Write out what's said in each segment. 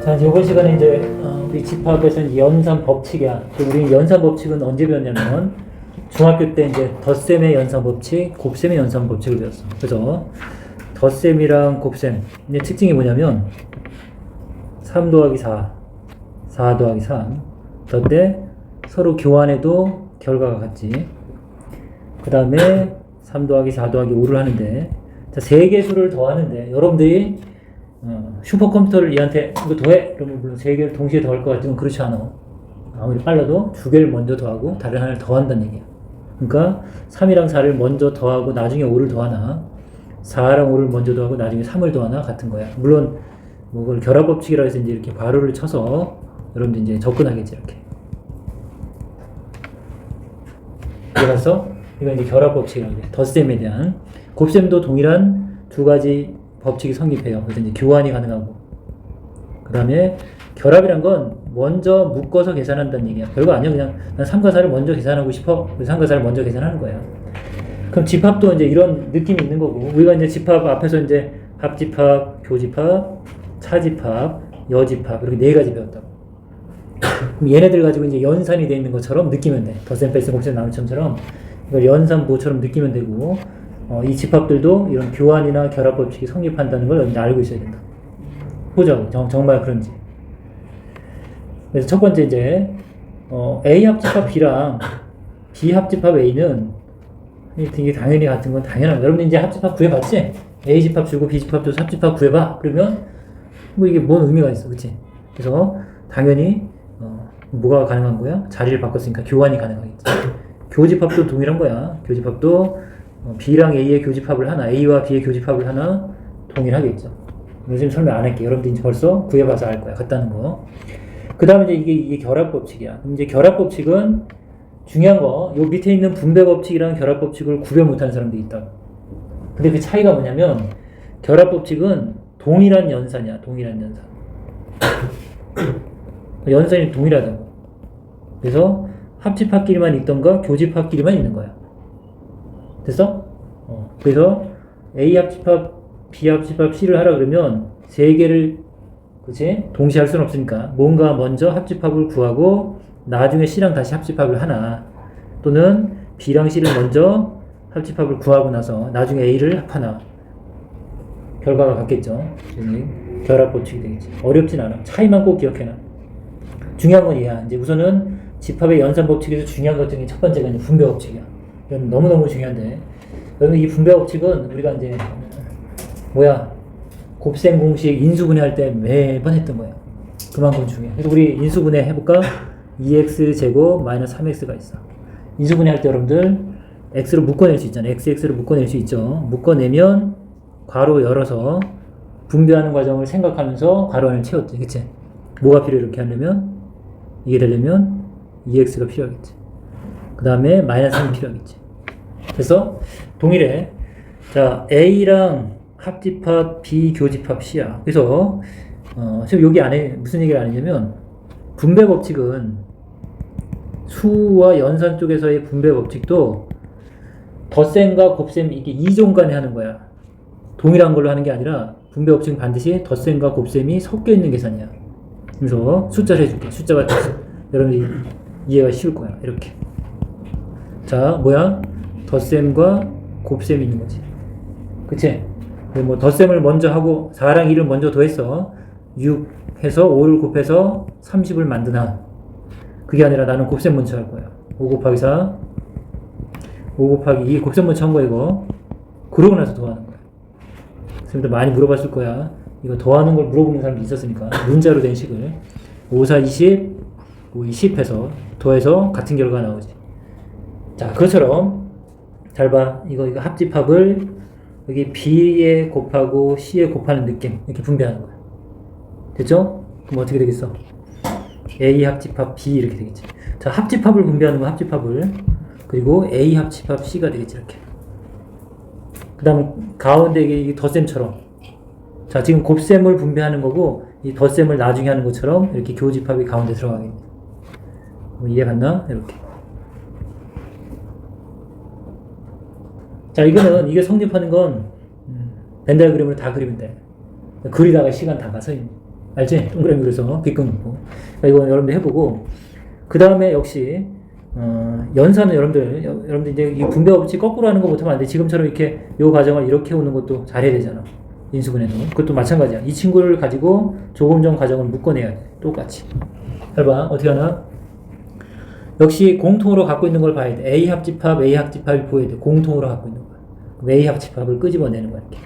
자, 이번 시간에 이제 우리 집합에서는 연산 법칙이야. 우리 연산 법칙은 언제 배웠냐면 중학교 때 이제 덧셈의 연산 법칙, 곱셈의 연산 법칙을 배웠어. 그래서 덧셈이랑 곱셈 근데 특징이 뭐냐면 3 더하기 4, 4 더하기 3 그때 서로 교환해도 결과가 같지. 그 다음에 3 더하기 4 더하기 5를 하는데 자, 세 개수를 더하는데 여러분들이 슈퍼컴퓨터를 얘한테 이거 더해? 그러면 물론 세 개를 동시에 더할 것 같지만 그렇지 않아. 아무리 빨라도 두 개를 먼저 더하고 다른 하나를 더한다는 얘기야. 그러니까 3이랑 4를 먼저 더하고 나중에 5를 더하나 4랑 5를 먼저 더하고 나중에 3을 더하나 같은 거야. 물론 뭐 그걸 결합법칙이라 해서 이제 이렇게 괄호를 쳐서 여러분들 이제 접근하겠지 이렇게. 그래서 이건 이제 결합법칙이라고 해. 덧셈에 대한 곱셈도 동일한 두 가지 법칙이 성립해요. 그래서 이제 교환이 가능하고. 그 다음에 결합이란 건 먼저 묶어서 계산한다는 얘기야. 별거 아니야. 그냥 난 3과 4를 먼저 계산하고 싶어. 그래서 3과 4를 먼저 계산하는 거야. 그럼 집합도 이제 이런 느낌이 있는 거고. 우리가 이제 집합 앞에서 이제 합집합, 교집합, 차집합, 여집합 이렇게 네 가지 배웠다고. 그럼 얘네들 가지고 이제 연산이 되어 있는 것처럼 느끼면 돼. 덧셈, 뺄셈, 곱셈, 나눗셈처럼 이걸 연산보처럼 느끼면 되고. 이 집합들도 이런 교환이나 결합법칙이 성립한다는 걸 알고 있어야 된다. 보자고. 정말 그런지. 그래서 첫 번째 이제 A 합집합 B랑 B 합집합 A는 이게 당연히 같은 건 당연한. 여러분 이제 합집합 구해봤지? A 집합 주고 B 집합 줘서 합집합 구해봐. 그러면 뭐 이게 뭔 의미가 있어, 그렇지? 그래서 당연히 뭐가 가능한 거야? 자리를 바꿨으니까 교환이 가능하겠지. 교집합도 동일한 거야. 교집합도 B랑 A의 교집합을 하나, A와 B의 교집합을 하나 동일하겠죠. 요즘 설명 안 할게. 여러분들 이제 벌써 구해봐서 알 거야. 같다는 거. 그 다음에 이제 이게 결합법칙이야. 그럼 이제 결합법칙은 중요한 거, 요 밑에 있는 분배법칙이랑 결합법칙을 구별 못하는 사람들이 있다고. 근데 그 차이가 뭐냐면, 결합법칙은 동일한 연산이야. 동일한 연산. 연산이 동일하다고. 그래서 합집합끼리만 있던가 교집합끼리만 있는 거야. 됐어? 그래서 A 합집합, B 합집합, C를 하라 그러면 세 개를 그치? 동시에 할 수는 없으니까 뭔가 먼저 합집합을 구하고 나중에 C랑 다시 합집합을 하나 또는 B랑 C를 먼저 합집합을 구하고 나서 나중에 A를 합하나 결과가 같겠죠. 결합법칙이 되겠지. 어렵진 않아. 차이만 꼭 기억해놔. 중요한 건 얘야. 이제 우선은 집합의 연산법칙에서 중요한 것 중에 첫 번째가 이제 분배법칙이야. 이건 너무너무 중요한데 여러분 이 분배법칙은 우리가 이제 곱셈 공식 인수분해 할 때 매번 했던 거예요. 그만큼 중요해. 그래서 우리 인수분해 해볼까? 2x제곱 마이너스 3x가 있어. 인수분해 할 때 여러분들 x를 묶어낼 수 있잖아요. x를 묶어낼 수 있죠. 묶어내면 괄호 열어서 분배하는 과정을 생각하면서 괄호 안을 채웠지. 그치? 뭐가 필요해 이렇게 하려면? 이게 되려면 2x가 필요하겠지. 그 다음에 마이너스 3이 필요하겠지. 그래서 동일해. 자, A랑 합집합, B 교집합 C야. 그래서 지금 여기 안에 무슨 얘기를 하냐면 분배 법칙은 수와 연산 쪽에서의 분배 법칙도 덧셈과 곱셈 이게 이종 간에 하는 거야. 동일한 걸로 하는 게 아니라 분배 법칙은 반드시 덧셈과 곱셈이 섞여 있는 계산이야. 그래서 숫자를 해줄게. 숫자가 여러분들이 이해가 쉬울 거야. 이렇게. 자, 덧셈과 곱셈이 있는 거지. 그치? 뭐 덧셈을 먼저 하고 4랑 2를 먼저 더했어. 6 해서 5를 곱해서 30을 만드나. 그게 아니라 나는 곱셈 먼저 할 거야. 5 곱하기 4, 5 곱하기 2 곱셈 먼저 한 거야 이거. 그러고 나서 더하는 거야. 선생님들 많이 물어봤을 거야. 이거 더하는 걸 물어보는 사람도 있었으니까. 문자로 된 식을 5, 4, 20, 5, 2, 10 해서 더해서 같은 결과가 나오지. 자, 그것처럼 잘 봐. 이거 합집합을 여기 B에 곱하고 C에 곱하는 느낌 이렇게 분배하는 거야. 됐죠? 그럼 어떻게 되겠어? A 합집합 B 이렇게 되겠지. 자, 합집합을 분배하는 거 합집합을 그리고 A 합집합 C가 되겠지 이렇게. 그 다음에 가운데 이게 덧셈처럼 자 지금 곱셈을 분배하는 거고 이 덧셈을 나중에 하는 것처럼 이렇게 교집합이 가운데 들어가겠네. 뭐 이해 갔나? 이렇게. 자, 이게 성립하는 건 벤 다이어그램으로 다 그리면 돼. 그리다가 시간 다 가서 알지? 동그라미 그려서 빗금 놓고. 그러니까 이거 여러분들 해보고, 그 다음에 역시 연산은 여러분들 이제 이 분배 법칙 거꾸로 하는 거 못하면 안 돼. 지금처럼 이렇게 요 과정을 이렇게 오는 것도 잘해야 되잖아. 인수분해도. 그것도 마찬가지야. 이 친구를 가지고 조금 전 과정을 묶어내야 돼. 똑같이. 잘 봐. 어떻게 하나? 역시 공통으로 갖고 있는 걸 봐야 돼. A 합집합, A 합집합이 보여야 돼. 공통으로 갖고 있는 거야. 그럼 A 합집합을 끄집어내는 거야, 이렇게.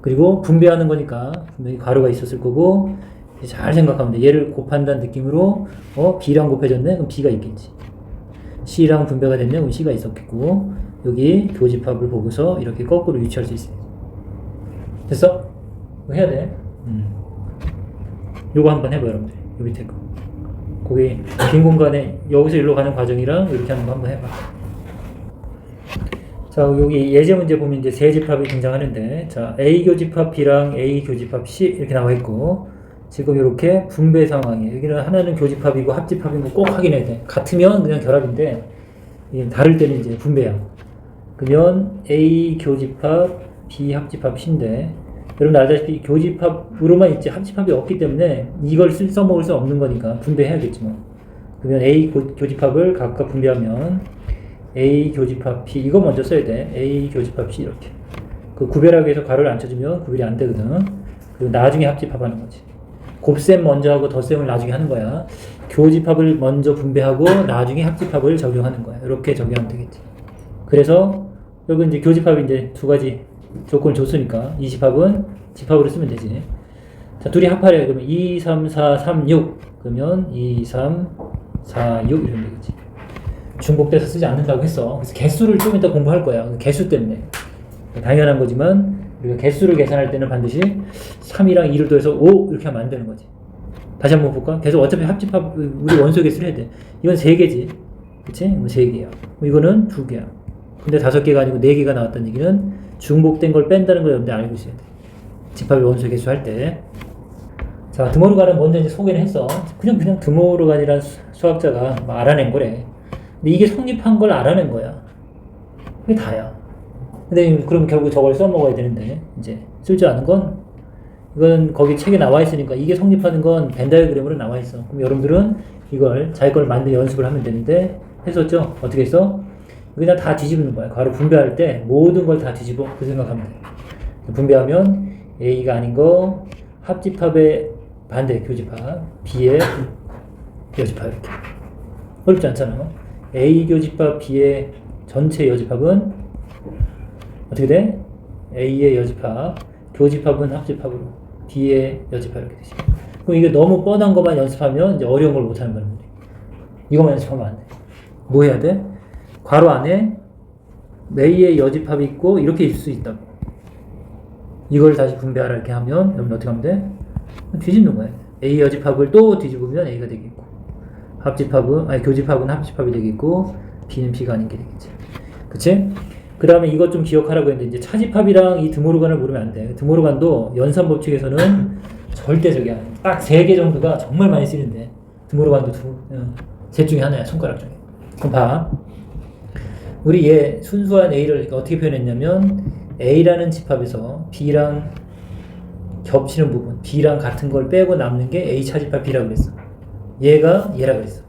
그리고 분배하는 거니까 분명히 가로가 있었을 거고, 잘 생각하면 돼. 얘를 곱한다는 느낌으로, B랑 곱해졌네? 그럼 B가 있겠지. C랑 분배가 됐네? 그럼 C가 있었겠고, 여기 교집합을 보고서 이렇게 거꾸로 유치할 수 있어요. 됐어? 이거 해야 돼. 요거 한번 해봐, 여러분들. 요 밑에 거. 거기 빈 공간에 여기서 일로 가는 과정이랑 이렇게 하는 거 한번 해봐. 자, 여기 예제 문제 보면 이제 세 집합이 등장하는데, 자, A 교집합 B랑 A 교집합 C 이렇게 나와 있고, 지금 이렇게 분배 상황이에요. 여기는 하나는 교집합이고 합집합인 거 꼭 확인해야 돼. 같으면 그냥 결합인데, 다를 때는 이제 분배야. 그러면 A 교집합 B 합집합 C인데, 여러분 알다시피 교집합으로만 있지 합집합이 없기 때문에 이걸 써먹을 수 없는 거니까 분배해야겠지 뭐. 그러면 A 교집합을 각각 분배하면 A 교집합 B 이거 먼저 써야 돼. A 교집합 C 이렇게. 그 구별하기 위해서 가로를 안 쳐주면 구별이 안 되거든. 그리고 나중에 합집합하는 거지. 곱셈 먼저 하고 덧셈을 나중에 하는 거야. 교집합을 먼저 분배하고 나중에 합집합을 적용하는 거야. 이렇게 적용하면 되겠지. 그래서 여기 이제 교집합이 이제 두 가지 조건을 줬으니까 이 집합은 집합으로 쓰면 되지. 자, 둘이 합하래. 그러면 2, 3, 4, 3, 6. 그러면 2, 3, 4, 6 이러면 되겠지. 중복돼서 쓰지 않는다고 했어. 그래서 개수를 좀 이따 공부할 거야. 개수 때문에. 당연한 거지만 우리가 개수를 계산할 때는 반드시 3이랑 2를 더해서 5 이렇게 하면 안 되는 거지. 다시 한번 볼까? 계속 어차피 합집합 우리 원소 개수를 해야 돼. 이건 3개지. 그치? 3개야. 이거는 2개야. 근데 5개가 아니고 4개가 나왔다는 얘기는 중복된 걸 뺀다는 걸 여러분들 알고 있어야 돼. 집합의 원소 개수 할 때. 자, 드모르간은 먼저 이제 소개를 했어. 그냥 드모르간이란 수학자가 알아낸 거래. 근데 이게 성립한 걸 알아낸 거야. 그게 다야. 근데 그럼 결국 저걸 써먹어야 되는데, 이제 쓸 줄 아는 건, 이건 거기 책에 나와 있으니까 이게 성립하는 건 벤 다이어그램으로 나와 있어. 그럼 여러분들은 이걸 자기 걸 만든 연습을 하면 되는데, 했었죠? 어떻게 했어? 그냥 다 뒤집는 거야. 가로 분배할 때 모든 걸 다 뒤집어. 그 생각하면 돼. 분배하면 A가 아닌 거, 합집합의 반대 교집합, B의 여집합 이렇게. 어렵지 않잖아. A 교집합 B의 전체 여집합은 어떻게 돼? A의 여집합, 교집합은 합집합으로, B의 여집합 이렇게 되지. 그럼 이게 너무 뻔한 것만 연습하면 이제 어려운 걸 못하는 거야. 이것만 연습하면 안 돼. 뭐 해야 돼? 괄호 안에 A의 여집합이 있고 이렇게 있을 수 있다고. 이걸 다시 분배하라 이렇게 하면 여러분 어떻게 하면 돼? 뒤집는 거야. A 여집합을 또 뒤집으면 A가 되겠고, 교집합은 합집합이 되겠고, B는 B가 아닌 게 되겠지. 그치? 그 다음에 이것 좀 기억하라고 했는데, 이제 차집합이랑 이 드모르간을 모르면 안 돼. 드모르간도 연산 법칙에서는 절대적이야. 딱 3개 정도가 정말 많이 쓰는데, 드모르간도 셋 중에 하나야, 손가락 중에. 그럼 봐. 우리 얘 순수한 A를 어떻게 표현했냐면, A라는 집합에서 B랑 겹치는 부분, B랑 같은 걸 빼고 남는 게 A 차집합 B라고 그랬어. 얘가 얘라 그랬어.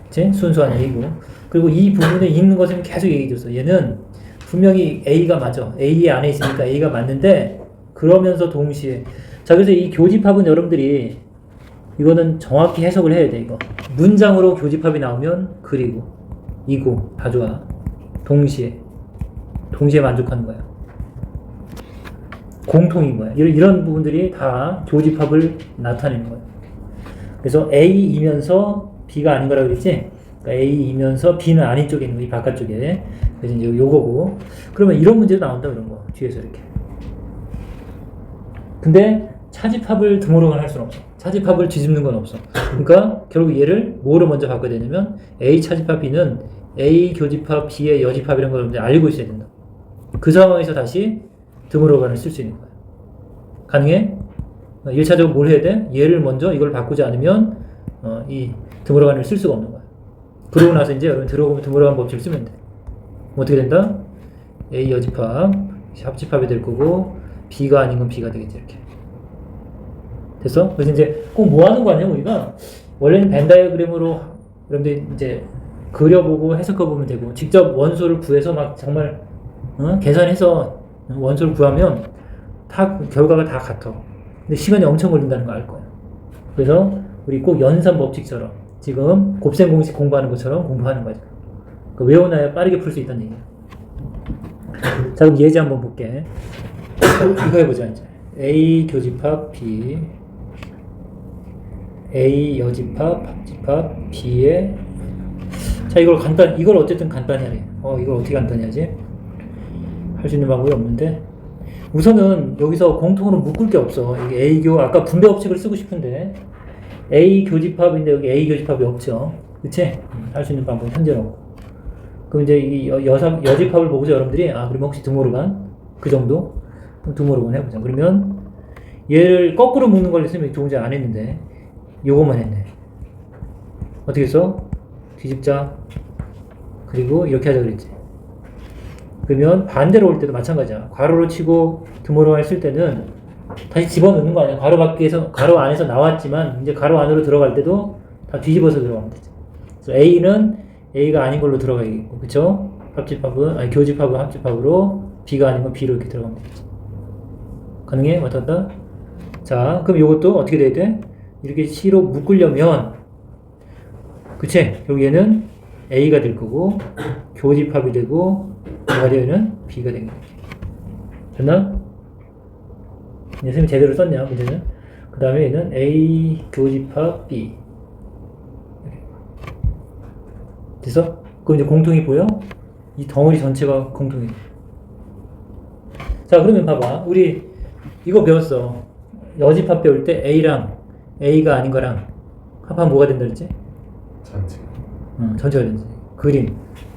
그치? 순수한 A고. 그리고 이 부분에 있는 것은 계속 얘기해줬어. 얘는 분명히 A가 맞아. A 안에 있으니까 A가 맞는데, 그러면서 동시에. 자, 그래서 이 교집합은 여러분들이, 이거는 정확히 해석을 해야 돼, 이거. 문장으로 교집합이 나오면, 그리고, 이고, 다 좋아. 동시에 만족하는 거야. 공통인 거야. 이런 부분들이 다 교집합을 나타내는 거야. 그래서 A이면서 B가 아닌 거라고 그랬지? 그러니까 A이면서 B는 아닌 쪽에 있는 거, 이 바깥쪽에. 그래서 이제 요거고. 그러면 이런 문제도 나온다, 이런 거. 뒤에서 이렇게. 근데 차집합을 드모르간 할 수는 없어. 차집합을 뒤집는 건 없어. 그러니까 결국 얘를 뭐로 먼저 바꿔야 되냐면, A 차집합 B는 A 교집합 B의 여집합이라는 걸 여러분들 알고 있어야 된다. 그 상황에서 다시 드모르간을 쓸 수 있는 거야. 가능해? 1차적으로 뭘 해야 돼? 얘를 먼저 이걸 바꾸지 않으면 이 드모르간을 쓸 수가 없는 거야. 그러고 나서 이제 여러분 들어보면 드모르간 법칙을 쓰면 돼. 어떻게 된다? A 여집합, 합집합이 될 거고, B가 아닌 건 B가 되겠지, 이렇게. 됐어? 그래서 이제 꼭 뭐 하는 거 아니야, 우리가? 원래는 벤 다이어그램으로 여러분들 이제 그려보고 해석해보면 되고, 직접 원소를 구해서 막 정말, 계산해서 원소를 구하면 다, 결과가 다 같아. 근데 시간이 엄청 걸린다는 거 알 거야. 그래서 우리 꼭 연산 법칙처럼, 지금 곱셈 공식 공부하는 것처럼 공부하는 거지. 외워놔야 빠르게 풀 수 있다는 얘기야. 자, 그럼 예제 한번 볼게. 이거 해보자, 이제. A 교집합 B, A 여집합, 합집합 B에, 자, 이걸 어쨌든 간단히 하래. 이걸 어떻게 간단히 하지? 할 수 있는 방법이 없는데, 우선은 여기서 공통으로 묶을 게 없어. 여기 A교, 아까 분배 법칙을 쓰고 싶은데, A 교집합인데 여기 A 교집합이 없죠. 그치? 할 수 있는 방법은 현재는 없고. 그럼 이제 이 여집합을 보고서 여러분들이, 그러면 혹시 드모르간? 그 정도? 그럼 드모르간 해보자. 그러면 얘를 거꾸로 묶는 걸 했으면 두 문제 안 했는데, 요것만 했네. 어떻게 써? 뒤집자. 그리고 이렇게 하자 그랬지. 그러면 반대로 올 때도 마찬가지야. 괄호로 치고 드모르간 했을 때는 다시 집어넣는 거 아니야. 가로 안에서 나왔지만, 이제 가로 안으로 들어갈 때도 다 뒤집어서 들어가면 되지. 그래서 A는 A가 아닌 걸로 들어가야겠고, 그쵸? 교집합은 합집합으로, B가 아닌 건 B로 이렇게 들어가면 되겠지. 가능해? 왔다 갔다? 자, 그럼 이것도 어떻게 돼야 돼? 이렇게 C로 묶으려면, 그치? 결국 얘는 A가 될 거고, 교집합이 되고, 뭐가 되면 B가 되겠지. 됐나? 선생님이 제대로 썼냐, 문제는? 그 다음에 얘는 A 교집합 B. 됐어? 그럼 이제 공통이 보여? 이 덩어리 전체가 공통이. 자, 그러면 봐봐. 우리 이거 배웠어. 여집합 배울 때 A랑 A가 아닌 거랑 합하면 뭐가 된다 그랬지? 전체. 전체가 된지. 그림.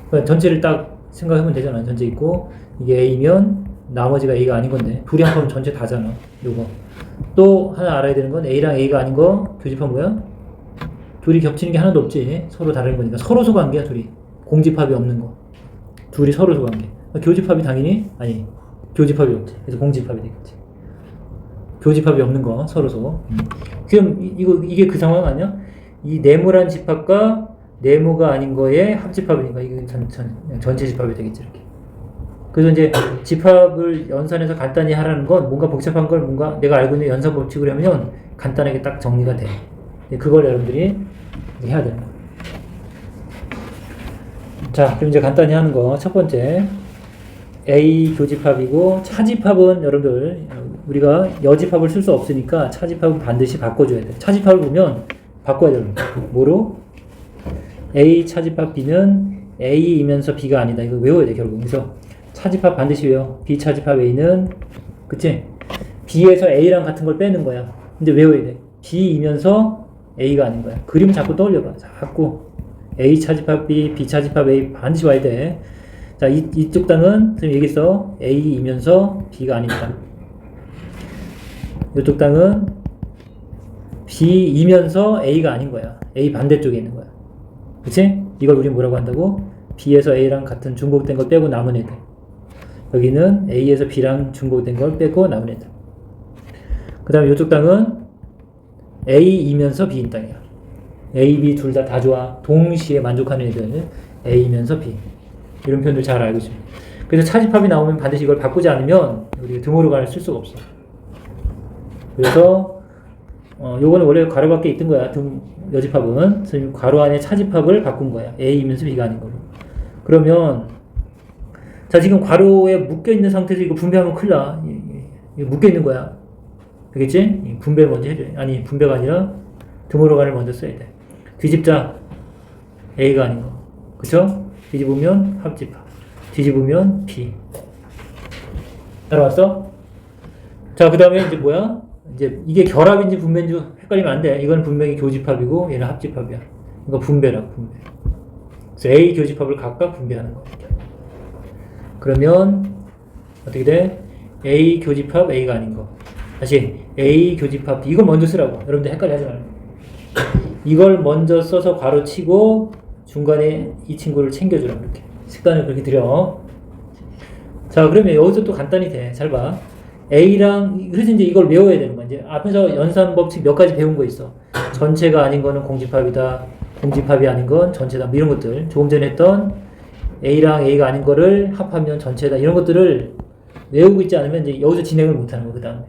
그러니까 전체를 딱 생각하면 되잖아. 전체 있고, 이게 A면 나머지가 A가 아닌 건데, 둘이 합하면 전체 다잖아. 요거. 또 하나 알아야 되는 건 A랑 A가 아닌 거, 교집합 뭐야? 둘이 겹치는 게 하나도 없지. 서로 다른 거니까. 서로 소관계야, 둘이. 공집합이 없는 거. 둘이 서로 소관계. 교집합이 당연히, 교집합이 없지. 그래서 공집합이 되겠지. 교집합이 없는 거, 서로 소. 그럼 이게 그 상황 아니야? 이 네모란 집합과 네모가 아닌 거의 합집합이니까 이게 전체 집합이 되겠지, 이렇게. 그래서 이제 집합을 연산해서 간단히 하라는 건 뭔가 복잡한 걸 뭔가 내가 알고 있는 연산 법칙으로 하면 간단하게 딱 정리가 돼. 그걸 여러분들이 해야 되는 거예요. 자, 그럼 이제 간단히 하는 거. 첫 번째. A 교집합이고, 차집합은 여러분들, 우리가 여집합을 쓸 수 없으니까 차집합은 반드시 바꿔줘야 돼. 차집합을 보면 바꿔야 돼요. 뭐로? A 차집합 B는 A이면서 B가 아니다. 이거 외워야 돼, 결국. 그래서 차집합 반드시 외워. B 차집합 A는, 그치? B에서 A랑 같은 걸 빼는 거야. 근데 외워야 돼. B이면서 A가 아닌 거야. 그림 자꾸 떠올려봐. 자꾸. A 차집합 B, B 차집합 A 반드시 와야 돼. 자, 이쪽 땅은, 지금 얘기했어. A이면서 B가 아닙니다. 이쪽 땅은 B이면서 A가 아닌 거야. A 반대쪽에 있는 거야. 그치? 이걸 우리 뭐라고 한다고? B에서 A랑 같은 중복된 걸 빼고 남은 애들. 여기는 A에서 B랑 중복된 걸 빼고 남은 애들. 그 다음에 이쪽 땅은 A이면서 B인 땅이야. A, B 둘 다 좋아. 동시에 만족하는 애들. A이면서 B. 이런 표현들 잘 알고 있습니다. 그래서 차집합이 나오면 반드시 이걸 바꾸지 않으면 우리가 드모르간을 쓸 수가 없어. 그래서 요거는 원래 괄호 밖에 있던 거야. 여집합은. 그래서 괄호 안에 차집합을 바꾼 거야. A이면서 B가 아닌 거로. 그러면 자, 지금 괄호에 묶여 있는 상태에서 이거 분배하면 큰일 나. 이거 묶여 있는 거야. 알겠지? 분배 먼저 해줘야 돼. 아니, 분배가 아니라 드모르간을 먼저 써야 돼. 뒤집자. A가 아닌 거. 그쵸? 뒤집으면 합집합. 뒤집으면 B. 따라왔어? 자, 그 다음에 이제 뭐야? 이제 이게 결합인지 분배인지 헷갈리면 안 돼. 이건 분명히 교집합이고 얘는 합집합이야. 이거 분배라고, 분배. 그래서 A 교집합을 각각 분배하는 거. 그러면 어떻게 돼? A 교집합 A가 아닌 거. 다시 A 교집합 B. 이걸 먼저 쓰라고. 여러분들 헷갈려 하지 말고. 이걸 먼저 써서 괄호 치고 중간에 이 친구를 챙겨주라. 이렇게 습관을 그렇게 들여. 자, 그러면 여기서 또 간단히 돼. 잘 봐. A랑 그래서 이제 이걸 외워야 되는 거야. 이제 앞에서 연산 법칙 몇 가지 배운 거 있어. 전체가 아닌 거는 공집합이다. 공집합이 아닌 건 전체다. 뭐 이런 것들. 조금 전에 했던 A랑 A가 아닌 거를 합하면 전체다. 이런 것들을 외우고 있지 않으면 이제 여기서 진행을 못 하는 거, 그 다음에.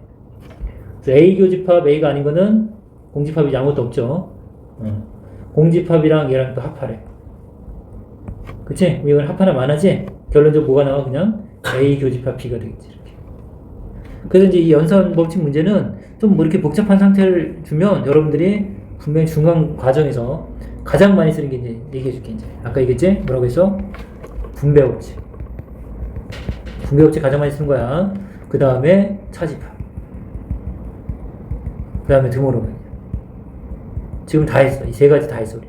그래서 A 교집합 A가 아닌 거는 공집합이 아무것도 없죠. 공집합이랑 얘랑 또 합하래. 그치? 이건 합하나 마나지? 결론적으로 뭐가 나와? 그냥 A 교집합 B가 되겠지. 이렇게. 그래서 이제 이 연산 법칙 문제는 좀 뭐 이렇게 복잡한 상태를 주면 여러분들이 분명히 중간 과정에서 가장 많이 쓰는 게 이제 얘기해 줄게, 이제. 아까 얘기했지? 뭐라고 했어? 분배 법칙. 분배 법칙 가장 많이 쓰는 거야. 그 다음에 차집합. 그 다음에 드모로그. 지금 다 했어. 이 세 가지 다 했어, 우리.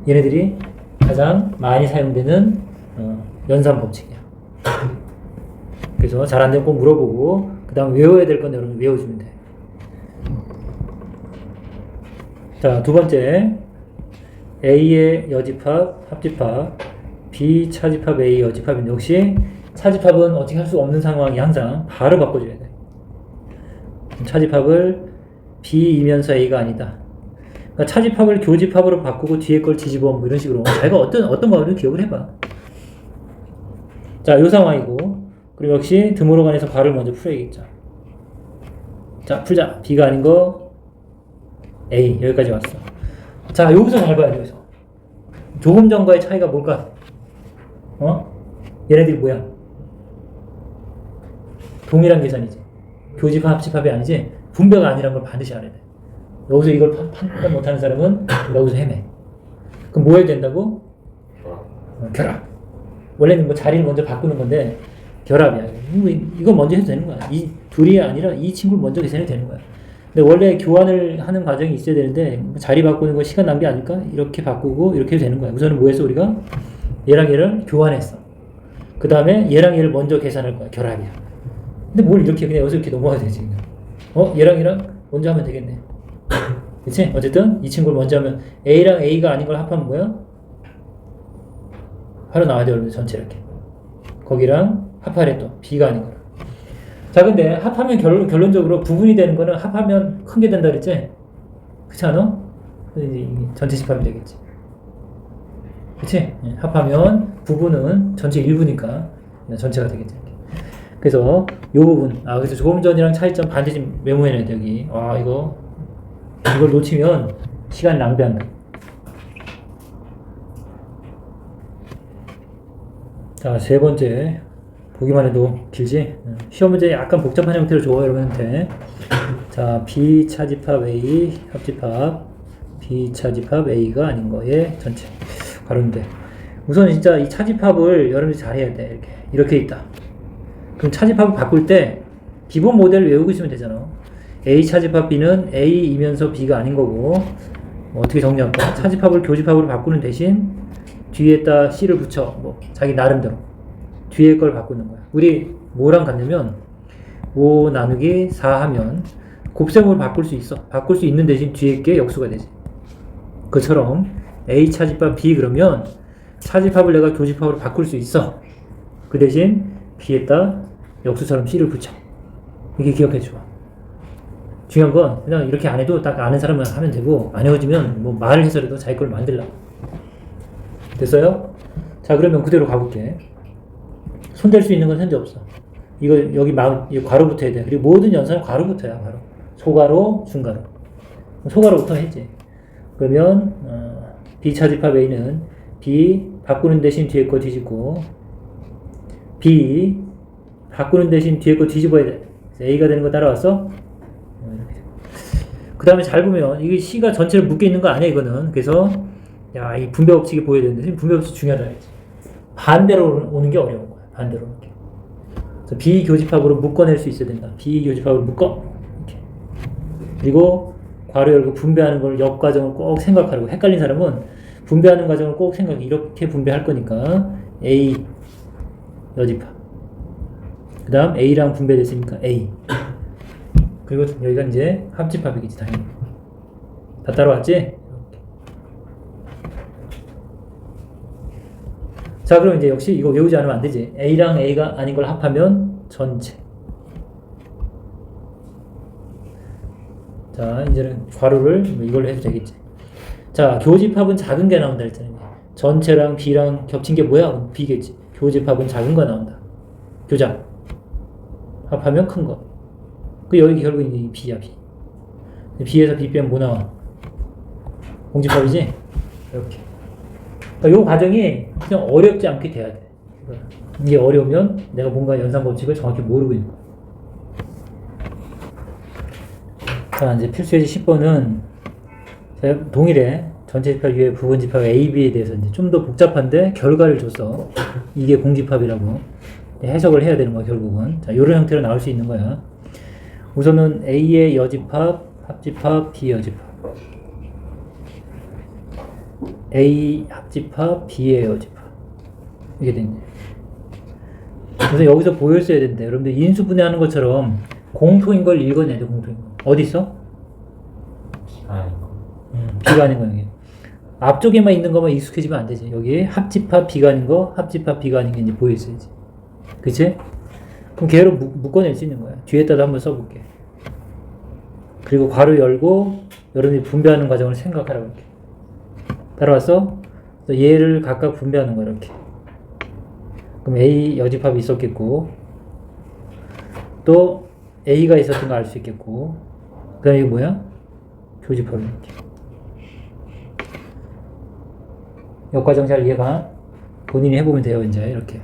얘네들이 가장 많이 사용되는 연산 법칙이야. 그래서 잘 안 되면 꼭 물어보고, 그 다음 외워야 될 건 여러분 외워주면 돼. 자, 두 번째. A의 여집합, 합집합, B 차집합 A 여집합인데, 역시 차집합은 어떻게 할 수 없는 상황이 항상 바로 바꿔줘야 돼. 차집합을 B이면서 A가 아니다. 그러니까 차집합을 교집합으로 바꾸고 뒤에 걸 뒤집어 뭐 이런 식으로 자기가 어떤 거를 기억을 해봐. 자, 요 상황이고, 그리고 역시 드모로간에서 괄호를 먼저 풀어야겠죠. 자, 풀자. B가 아닌 거 A 여기까지 왔어. 자, 여기서 잘 봐야 돼. 여기서 조금 전과의 차이가 뭘까? 얘네들이 뭐야? 동일한 계산이지. 교집합, 합집합이 아니지. 분배가 아니란 걸 반드시 알아야 돼. 여기서 이걸 판단 못하는 사람은 여기서 헤매. 그럼 뭐 해야 된다고? 결합. 원래는 뭐 자리를 먼저 바꾸는 건데 결합이야. 이거 먼저 해도 되는 거야. 이 둘이 아니라 이 친구를 먼저 계산해도 되는 거야. 근데 원래 교환을 하는 과정이 있어야 되는데 자리 바꾸는 거 시간 낭비 아닐까? 이렇게 바꾸고 이렇게 해도 되는 거야. 우선은 뭐 했어? 우리가 얘랑 얘를 교환했어. 그 다음에 얘랑 얘를 먼저 계산할 거야. 결합이야. 근데 뭘 이렇게 그냥 여기서 이렇게 넘어가야 되지. 얘랑 얘랑 먼저 하면 되겠네. 그치? 어쨌든 이 친구를 먼저 하면 A랑 A가 아닌 걸 합하면 뭐야? 바로 나와야 돼. 여러분 전체 이렇게. 거기랑 합하래 또. B가 아닌 거랑. 자, 근데 합하면 결론적으로 부분이 되는 거는 합하면 큰 게 된다 그랬지? 그렇지 않아? 이제 전체 집합이 되겠지. 그치? 합하면 부분은 전체 일부니까 전체가 되겠지. 그래서 이 부분, 그래서 조금 전이랑 차이점 반드시 메모해놔야 돼, 여기. 이걸 놓치면 시간 낭비한다. 자, 세 번째. 보기만 해도 길지? 시험 문제 약간 복잡한 형태로 줘, 여러분한테. 자, B 차집합 A 합집합 B 차집합 A가 아닌 거에 전체 가로인데, 우선 진짜 이 차집합을 여러분이 잘해야 돼. 이렇게 있다. 그럼 차집합을 바꿀 때 기본 모델을 외우고 있으면 되잖아. A 차집합 B는 A이면서 B가 아닌 거고, 어떻게 정리할까? 차집합을 교집합으로 바꾸는 대신 뒤에다 C를 붙여. 자기 나름대로 뒤에 걸 바꾸는 거야. 우리 뭐랑 같냐면 5 나누기 4 하면 곱셈으로 바꿀 수 있어. 바꿀 수 있는 대신 뒤에 게 역수가 되지. 그처럼 A 차집합 B 그러면 차집합을 내가 교집합으로 바꿀 수 있어. 그 대신 B에다 역수처럼 C를 붙여. 이게 기억해 줘. 중요한 건 그냥 이렇게 안 해도 딱 아는 사람은 하면 되고, 안 외워지면 뭐 말을 해서라도 자기 걸 만들라. 됐어요? 자, 그러면 그대로 가볼게. 손댈 수 있는 건 현재 없어. 이거 여기 이거 괄호 붙어야 돼. 그리고 모든 연산은 괄호 붙어야 바로. 소괄호, 중괄호. 소괄호부터 했지. 그러면 B 차집합 A는 B 바꾸는 대신 뒤에 거 뒤집고, B 바꾸는 대신 뒤에 거 뒤집어야 돼. A가 되는 거 따라왔어? 그 다음에 잘 보면 이게 C가 전체를 묶여 있는 거 아니야, 이거는. 그래서 이 분배 법칙이 보여야 되는데, 분배 법칙 중요하다 했지. 반대로 오는 게 어려운 거야. 반대로 오는 게. 그래서 비교집합으로 묶어낼 수 있어야 된다. 비교집합으로 묶어. 이렇게. 그리고 괄호 열고 분배하는 걸 옆 과정을 꼭 생각하라고. 헷갈린 사람은 분배하는 과정을 꼭 생각해. 이렇게 분배할 거니까 A 여집합. 그 다음 A랑 분배됐으니까 A. 그리고 여기가 이제 합집합이겠지, 당연히. 다 따라왔지? 자, 그럼 이제 역시 이거 외우지 않으면 안 되지. A랑 A가 아닌 걸 합하면 전체. 자, 이제는 괄호를 이걸로 해도 되겠지. 자, 교집합은 작은 게 나온다 했잖아요. 전체랑 B랑 겹친 게 뭐야? B겠지. 교집합은 작은 거 나온다. 교작. 합하면 큰 거. 그 여기 결국 이 B야, B. B에서 B 빼면 뭐 나와? 공집합이지? 이렇게. 그러니까 이 과정이 그냥 어렵지 않게 돼야 돼. 이게 어려우면 내가 뭔가 연산법칙을 정확히 모르고 있는 거야. 자, 이제 필수예제 10번은 동일해. 전체 집합 위에 부분 집합 A, B에 대해서 이제 좀 더 복잡한데 결과를 줬어. 이게 공집합이라고 해석을 해야 되는 거야, 결국은. 자, 이런 형태로 나올 수 있는 거야. 우선은 A의 여집합, 합집합, B 여집합. A 합집합, B의 여집합. 이게 됐네. 그래서 여기서 보였어야 된대. 여러분들 인수분해하는 것처럼 공통인 걸 읽어내야 돼, 공통인 거. 어디 있어? B가 아닌 거. B가 아닌 거, 여기. 앞쪽에만 있는 것만 익숙해지면 안 되지. 여기 합집합 B가 아닌 거, 합집합 B가 아닌 게 이제 보여있어야지. 그치? 그럼 걔로 묶어낼 수 있는 거야. 뒤에다도 한번 써볼게. 그리고 괄호 열고, 여러분이 분배하는 과정을 생각하라고 이렇게. 따라왔어? 얘를 각각 분배하는 거야, 이렇게. 그럼 A 여집합이 있었겠고, 또 A가 있었던 거 알 수 있겠고, 그 다음에 이게 뭐야? 교집합이 이렇게. 역과정 잘 이해가? 본인이 해보면 돼요, 이제. 이렇게.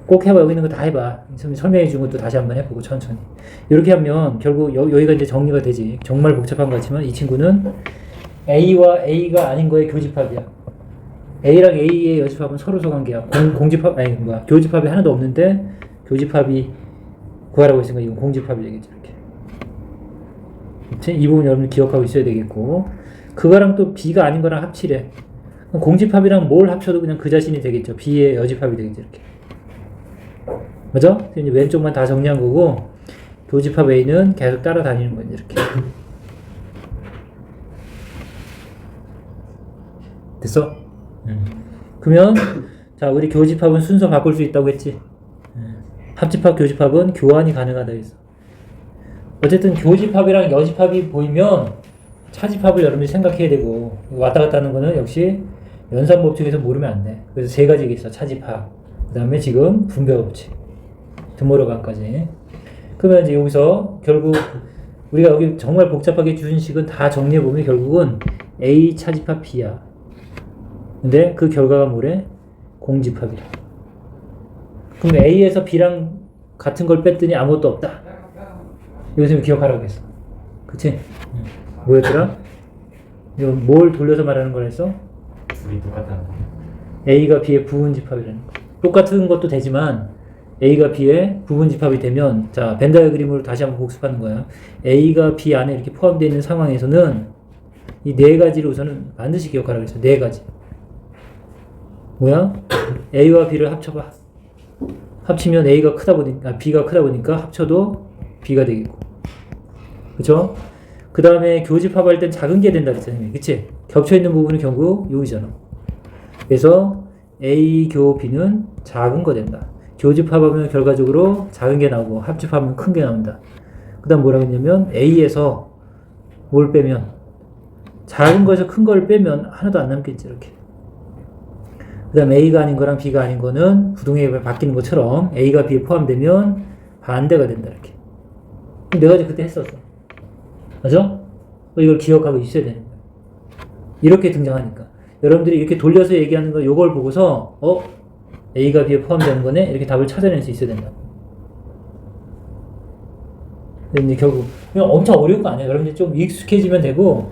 꼭 해봐. 여기 있는 거 다 해봐. 설명해 준 것도 다시 한번 해보고, 천천히. 이렇게 하면 결국 여기가 이제 정리가 되지. 정말 복잡한 것 같지만 이 친구는 A와 A가 아닌 거의 교집합이야. A랑 A의 여집합은 서로 소관계야. 공집합, 아니, 뭐야. 교집합이 하나도 없는데, 교집합이 구하라고 했으니까 이건 공집합이 되겠지, 이렇게. 그치? 이 부분 여러분 기억하고 있어야 되겠고. 그거랑 또 B가 아닌 거랑 합치래. 공집합이랑 뭘 합쳐도 그냥 그 자신이 되겠죠. B의 여집합이 되겠죠, 이렇게. 맞아? 이제 왼쪽만 다 정리한 거고, 교집합 A는 계속 따라다니는 거예요, 이렇게. 됐어? 그러면, 자, 우리 교집합은 순서 바꿀 수 있다고 했지? 합집합, 교집합은 교환이 가능하다 했어. 어쨌든 교집합이랑 여집합이 보이면 차집합을 여러분이 생각해야 되고, 왔다 갔다 하는 거는 역시 연산법칙에서 모르면 안 돼. 그래서 세 가지가 있어. 차집합. 그 다음에 지금 분배법칙. 드모러간까지. 그러면 이제 여기서 결국 우리가 여기 정말 복잡하게 주신 식은 다 정리해보면 결국은 A 차집합 B야. 근데 그 결과가 뭐래? 공집합이래. 그럼 A에서 B랑 같은 걸 뺐더니 아무것도 없다. 이것을 기억하라고 했어. 그치? 뭐였더라? 이거 뭘 돌려서 말하는 걸 했어? 둘이 똑같다는 거. A가 B의 부분집합이라는 거. 똑같은 것도 되지만 A가 B의 부분집합이 되면, 자, 벤 다이어그램으로 다시 한번 복습하는 거야. A가 B 안에 이렇게 포함되어 있는 상황에서는 이 네 가지를 우선은 반드시 기억하라고 했어. 네 가지. 뭐야? A와 B를 합쳐봐. 합치면 A가 크다 보니까, B가 크다 보니까 합쳐도 B가 되겠고. 그쵸? 그 다음에 교집합할 땐 작은 게 된다 그랬잖아요. 그치? 겹쳐있는 부분은 결국 여기잖아. 그래서 A 교 B는 작은 거 된다. 교집합하면 결과적으로 작은 게 나오고 합집합하면 큰 게 나온다. 그 다음 뭐라고 했냐면 A에서 뭘 빼면, 작은 거에서 큰 걸 빼면 하나도 안 남겠지, 이렇게. 그 다음 A가 아닌 거랑 B가 아닌 거는 부동의 바뀌는 것처럼 A가 B에 포함되면 반대가 된다, 이렇게. 내가 이제 그때 했었어. 맞아? 이걸 기억하고 있어야 되는 거야. 이렇게 등장하니까. 여러분들이 이렇게 돌려서 얘기하는 거, 요걸 보고서, A가 B에 포함되는 거네? 이렇게 답을 찾아낼 수 있어야 된다. 근데 이제 결국, 그냥 엄청 어려운 거 아니야. 여러분들이 좀 익숙해지면 되고,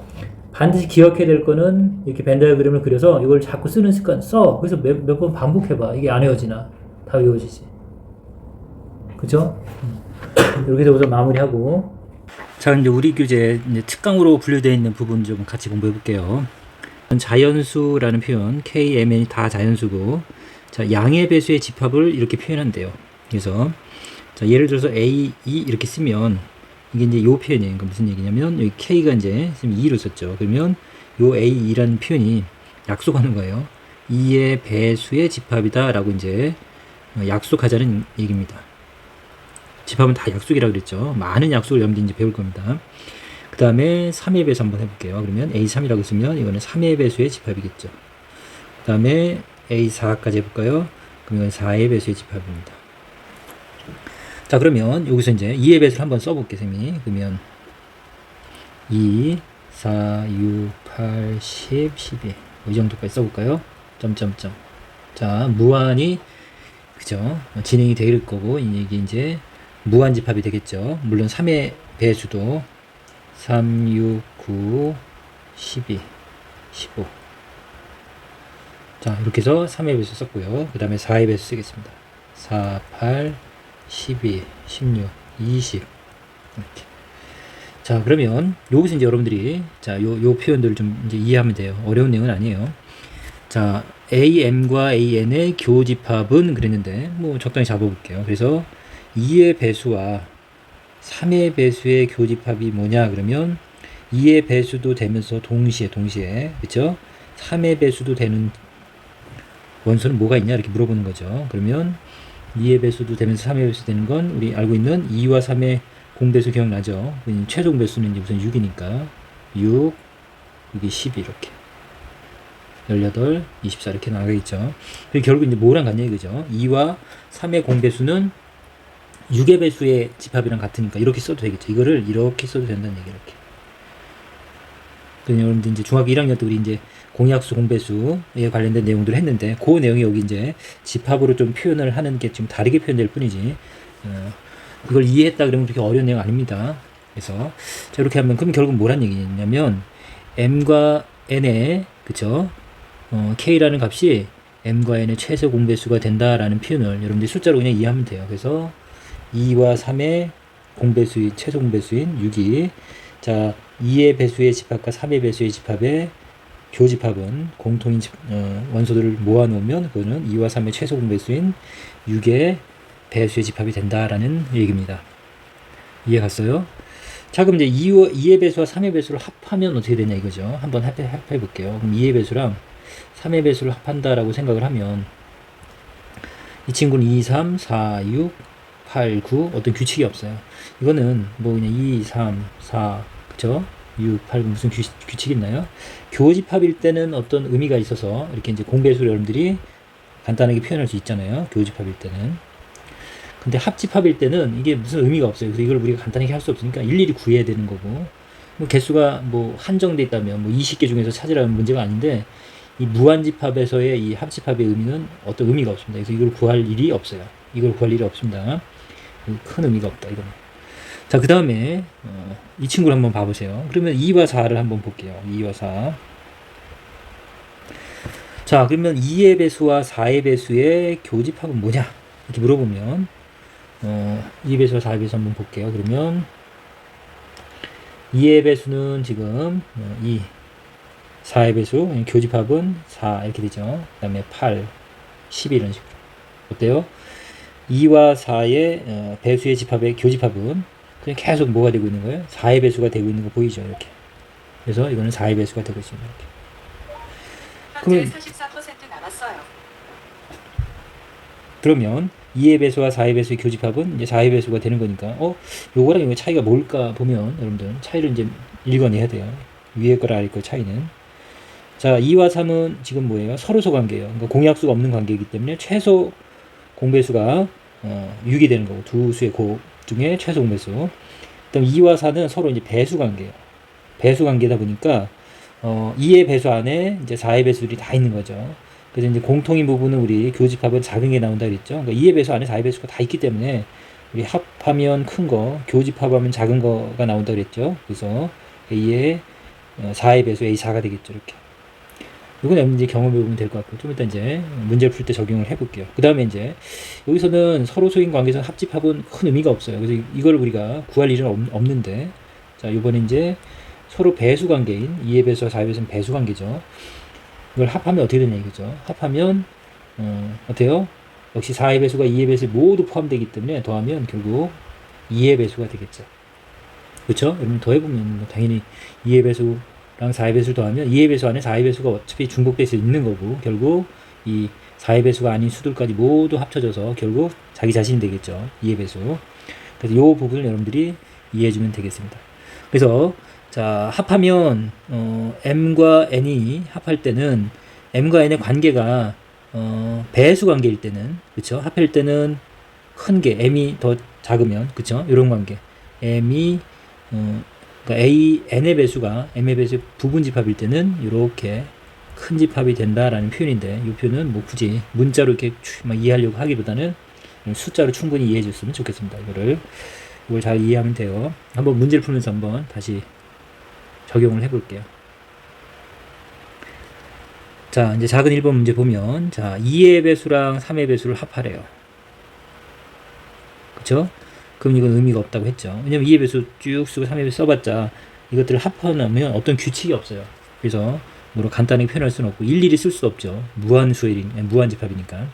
반드시 기억해야 될 거는 이렇게 벤 다이어그램을 그려서 이걸 자꾸 쓰는 습관 써. 그래서 몇 번 반복해봐. 이게 안 외워지나? 다 외워지지. 그죠? 이렇게 해서 우선 마무리하고. 자, 이제 우리 교재 이제 특강으로 분류되어 있는 부분 좀 같이 공부해 볼게요. 자연수라는 표현, K, M, N이 다 자연수고, 자, 양의 배수의 집합을 이렇게 표현한대요. 그래서, 자, 예를 들어서 A, 2 이렇게 쓰면, 이게 이제 요 표현이에요. 그러니까 무슨 얘기냐면, 여기 K가 이제 2로 썼죠. 그러면, 요 A, 2라는 표현이 약속하는 거예요. 2의 배수의 집합이다. 라고 이제 약속하자는 얘기입니다. 집합은 다 약속이라고 그랬죠. 많은 약속을 여러분들이 이제 배울 겁니다. 그 다음에 3의 배수 한번 해볼게요. 그러면 A3이라고 쓰면 이거는 3의 배수의 집합이겠죠. 그 다음에 A4까지 해볼까요? 그럼 이건 4의 배수의 집합입니다. 자, 그러면 여기서 이제 2의 배수를 한번 써볼게요, 쌤이. 그러면 2, 4, 6, 8, 10, 12. 이 정도까지 써볼까요? 점점점. 자, 무한히, 그죠? 진행이 될 거고, 이게 이제 무한 집합이 되겠죠. 물론 3의 배수도 3, 6, 9, 12, 15. 자, 이렇게 해서 3의 배수 썼고요. 그 다음에 4의 배수 쓰겠습니다. 4, 8, 12, 16, 20. 이렇게. 자, 그러면 여기서 이제 여러분들이 자, 요 표현들을 좀 이제 이해하면 돼요. 어려운 내용은 아니에요. 자, AM과 AN의 교집합은 그랬는데 뭐 적당히 잡아볼게요. 그래서 2의 배수와 3의 배수의 교집합이 뭐냐 그러면 2의 배수도 되면서 동시에 그쵸? 3의 배수도 되는 원소는 뭐가 있냐 이렇게 물어보는 거죠. 그러면 2의 배수도 되면서 3의 배수 되는 건 우리 알고 있는 2와 3의 공배수 기억나죠? 최종 배수는 이제 우선 6이니까 6, 여기 12 이렇게 18, 24 이렇게 나가겠죠. 그리고 결국 이제 뭐랑 같냐 이거죠. 2와 3의 공배수는 6의 배수의 집합이랑 같으니까 이렇게 써도 되겠죠. 이거를 이렇게 써도 된다는 얘기 이렇게. 그러면 여러분들 이제 중학교 1학년 때 우리 이제 공약수 공배수에 관련된 내용들을 했는데 그 내용이 여기 이제 집합으로 좀 표현을 하는 게 좀 다르게 표현될 뿐이지 이걸 이해했다 그러면 그렇게 어려운 내용 아닙니다. 그래서 자 이렇게 하면 그럼 결국 뭐란 얘기냐면 m과 n의 그쵸 k라는 값이 m과 n의 최소 공배수가 된다라는 표현을 여러분들이 숫자로 그냥 이해하면 돼요. 그래서 2와 3의 공배수인 최소 공배수인 6이 자 2의 배수의 집합과 3의 배수의 집합의 교집합은 공통인 원소들을 모아놓으면 그거는 2와 3의 최소 공배수인 6의 배수의 집합이 된다라는 얘기입니다. 이해 갔어요? 자 그럼 이제 2의 배수와 3의 배수를 합하면 어떻게 되냐 이거죠. 한번 합해 볼게요. 그럼 2의 배수랑 3의 배수를 합한다라고 생각을 하면 이 친구는 2, 3, 4, 6, 8, 9 어떤 규칙이 없어요. 이거는 뭐 그냥 2, 3, 4 그쵸? 6, 8 무슨 규칙이 있나요? 교집합일 때는 어떤 의미가 있어서 이렇게 이제 공배수를 여러분들이 간단하게 표현할 수 있잖아요. 교집합일 때는. 근데 합집합일 때는 이게 무슨 의미가 없어요. 그래서 이걸 우리가 간단하게 할 수 없으니까 일일이 구해야 되는 거고 뭐 개수가 뭐 한정돼 있다면 뭐 20개 중에서 찾으라는 문제가 아닌데 이 무한집합에서의 이 합집합의 의미는 어떤 의미가 없습니다. 그래서 이걸 구할 일이 없어요. 이걸 구할 일이 없습니다. 큰 의미가 없다 이거는. 자, 그 다음에 이 친구를 한번 봐보세요. 그러면 2와 4를 한번 볼게요. 2와 4. 자, 그러면 2의 배수와 4의 배수의 교집합은 뭐냐? 이렇게 물어보면 2의 배수와 4의 배수 한번 볼게요. 그러면 2의 배수는 지금 2, 4의 배수, 교집합은 4 이렇게 되죠. 그 다음에 8, 12 이런 식으로. 어때요? 2와 4의 배수의 집합의 교집합은 그냥 계속 뭐가 되고 있는 거예요? 4의 배수가 되고 있는 거 보이죠? 이렇게. 그래서 이거는 4의 배수가 되고 있습니다. 이렇게. 현재 44% 남았어요. 그러면 2의 배수와 4의 배수의 교집합은 이제 4의 배수가 되는 거니까 요거랑 이거 차이가 뭘까 보면 여러분들 차이를 이제 읽어내야 돼요. 위에 거랑 아래 거 차이는. 자, 2와 3은 지금 뭐예요? 서로소 관계예요. 그러니까 공약수가 없는 관계이기 때문에 최소 공배수가 6이 되는 거고 두 수의 곱 중에 최소 공배수. 그다음 2와 4는 서로 이제 배수 관계예요. 배수 관계다 보니까 2의 배수 안에 이제 4의 배수들이 다 있는 거죠. 그래서 이제 공통인 부분은 우리 교집합은 작은 게 나온다 그랬죠. 그러니까 2의 배수 안에 4의 배수가 다 있기 때문에 우리 합하면 큰 거, 교집합하면 작은 거가 나온다 그랬죠. 그래서 A의 4의 배수 A4가 되겠죠. 이렇게. 이건 이제 경험해 보면 될 것 같고 좀 이따 이제 문제를 풀 때 적용을 해볼게요. 그 다음에 이제 여기서는 서로 소인 관계에서 합집합은 큰 의미가 없어요. 그래서 이걸 우리가 구할 일은 없는데 자 이번에 이제 서로 배수 관계인 2의 배수와 4의 배수는 배수 관계죠. 이걸 합하면 어떻게 되냐 이거죠. 합하면 어때요? 역시 4의 배수가 2의 배수에 모두 포함되기 때문에 더하면 결국 2의 배수가 되겠죠. 그렇죠? 여러분 더해보면 뭐 당연히 2의 배수랑 4의 배수를 더하면 2의 배수 안에 4의 배수가 어차피 중복돼서 있는 거고 결국 이 4의 배수가 아닌 수들까지 모두 합쳐져서 결국 자기 자신이 되겠죠. 2의 배수. 그래서 이 부분을 여러분들이 이해해주면 되겠습니다. 그래서 자, 합하면 m과 n이 합할 때는 m과 n의 관계가 배수 관계일 때는, 그쵸? 합할 때는 큰 게 m이 더 작으면, 그쵸? 이런 관계. m이 그러니까 n의 배수가 m의 배수 부분 집합일 때는 이렇게 큰 집합이 된다라는 표현인데, 이 표현은 뭐 굳이 문자로 이렇게 막 이해하려고 하기보다는 숫자로 충분히 이해해 줬으면 좋겠습니다. 이걸 잘 이해하면 돼요. 한번 문제를 풀면서 한번 다시 적용을 해 볼게요. 자, 이제 작은 1번 문제 보면, 자, 2의 배수랑 3의 배수를 합하래요. 그쵸? 그럼 이건 의미가 없다고 했죠. 왜냐면 2의 배수 쭉 쓰고 3의 배수 써봤자 이것들을 합하면 어떤 규칙이 없어요. 그래서 뭐로 간단하게 표현할 수는 없고 일일이 쓸 수 없죠. 무한 집합이니까.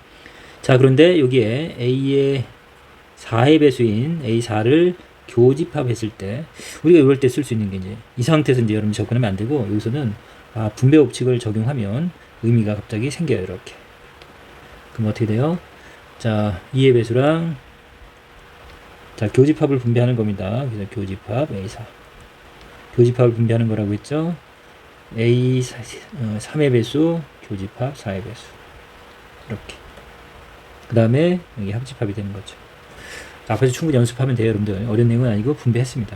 자, 그런데 여기에 a의 4의 배수인 a4를 교집합했을 때 우리가 이럴 때 쓸 수 있는 게 이제 이 상태에서 이제 여러분 접근하면 안 되고, 여기서는 분배 법칙을 적용하면 의미가 갑자기 생겨요. 이렇게. 그럼 어떻게 돼요? 자, 2의 배수랑 자, 교집합을 분배하는 겁니다. 그래서 교집합 A4. 교집합을 분배하는 거라고 했죠. A 3의 배수, 교집합 4의 배수. 이렇게. 그 다음에 여기 합집합이 되는 거죠. 앞에서 충분히 연습하면 돼요, 여러분들. 어려운 내용은 아니고 분배했습니다.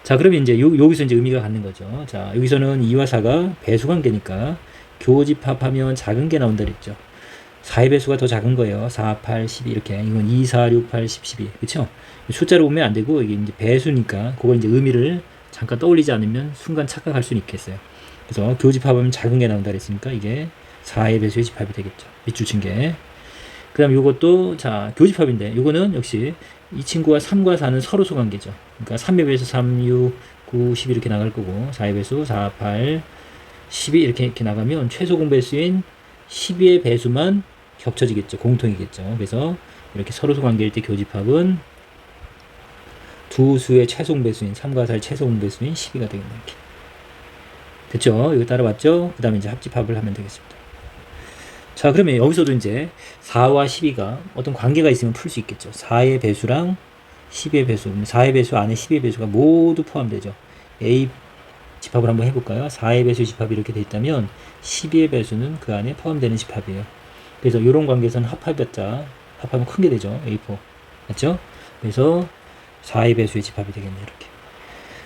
자, 그러면 이제 여기서 이제 의미가 갖는 거죠. 자, 여기서는 2와 4가 배수 관계니까 교집합하면 작은 게 나온다 그랬죠. 4의 배수가 더 작은 거예요. 4, 8, 12 이렇게. 이건 2, 4, 6, 8, 10, 12. 그쵸? 숫자로 보면 안 되고 이게 이제 배수니까 그걸 이제 의미를 잠깐 떠올리지 않으면 순간 착각할 수는 있겠어요. 그래서 교집합하면 작은 게 나온다 그랬으니까 이게 4의 배수의 집합이 되겠죠. 밑줄 친 게. 그 다음 요것도 자, 교집합인데 요거는 역시 이 친구와 3과 4는 서로소 관계죠. 그러니까 3의 배수 3, 6, 9, 10 이렇게 나갈 거고 4의 배수 4, 8, 12 이렇게 나가면 최소 공배수인 12의 배수만 겹쳐지겠죠. 공통이겠죠. 그래서 이렇게 서로소 관계일 때 교집합은 두 수의 최소 공배수인 3과 4의 최소 공배수인 12가 되겠네. 이렇게. 됐죠? 이거 따라왔죠? 그 다음에 이제 합집합을 하면 되겠습니다. 자, 그러면 여기서도 이제 4와 12가 어떤 관계가 있으면 풀 수 있겠죠. 4의 배수랑 10의 배수. 4의 배수 안에 10의 배수가 모두 포함되죠. A 집합을 한번 해볼까요? 4의 배수 집합이 이렇게 돼 있다면 12의 배수는 그 안에 포함되는 집합이에요. 그래서 이런 관계에서는 합하면 큰 게 되죠. A4. 맞죠? 그래서 4의 배수의 집합이 되겠네요. 이렇게.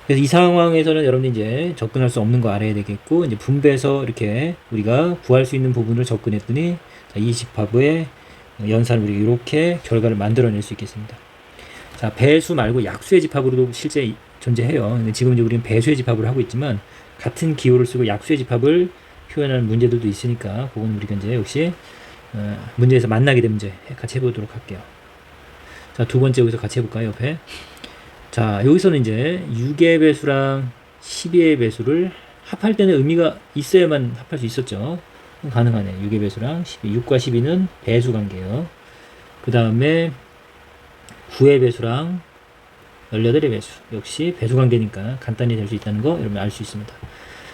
그래서 이 상황에서는 여러분이 이제 접근할 수 없는 거 알아야 되겠고, 이제 분배해서 이렇게 우리가 구할 수 있는 부분을 접근했더니, 자, 이 집합의 연산을 우리가 이렇게 결과를 만들어낼 수 있겠습니다. 자, 배수 말고 약수의 집합으로도 실제 존재해요. 근데 지금 이제 우리는 배수의 집합을 하고 있지만, 같은 기호를 쓰고 약수의 집합을 표현하는 문제들도 있으니까, 그건 우리가 이제 역시, 문제에서 만나게 된 문제 같이 해보도록 할게요. 자, 두 번째 여기서 같이 해볼까요, 옆에? 자, 여기서는 이제 6의 배수랑 12의 배수를 합할 때는 의미가 있어야만 합할 수 있었죠. 가능하네. 6의 배수랑 12. 6과 12는 배수 관계예요. 그 다음에 9의 배수랑 18의 배수. 역시 배수 관계니까 간단히 될 수 있다는 거 여러분 알 수 있습니다.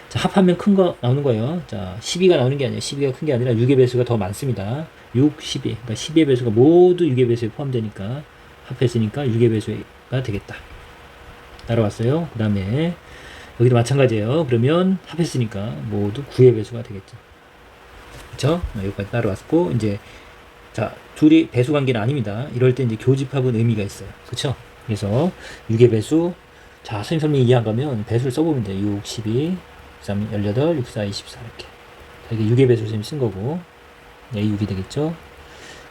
자, 합하면 큰 거 나오는 거예요. 자, 12가 나오는 게 아니라 12가 큰 게 아니라 6의 배수가 더 많습니다. 6, 12. 그러니까 12의 배수가 모두 6의 배수에 포함되니까 합했으니까 6의 배수가 되겠다. 따라왔어요. 그 다음에 여기도 마찬가지예요. 그러면 합했으니까 모두 9의 배수가 되겠죠. 그쵸? 여기까지 따라왔고, 이제 자, 둘이 배수 관계는 아닙니다. 이럴 때 이제 교집합은 의미가 있어요. 그쵸? 그래서 6의 배수, 자, 선생님 설명 이해한 거면 배수를 써보면 돼요. 6, 12, 13, 18, 64, 24 이렇게. 자, 이게 6의 배수를 선생님 쓴 거고, A6이 되겠죠.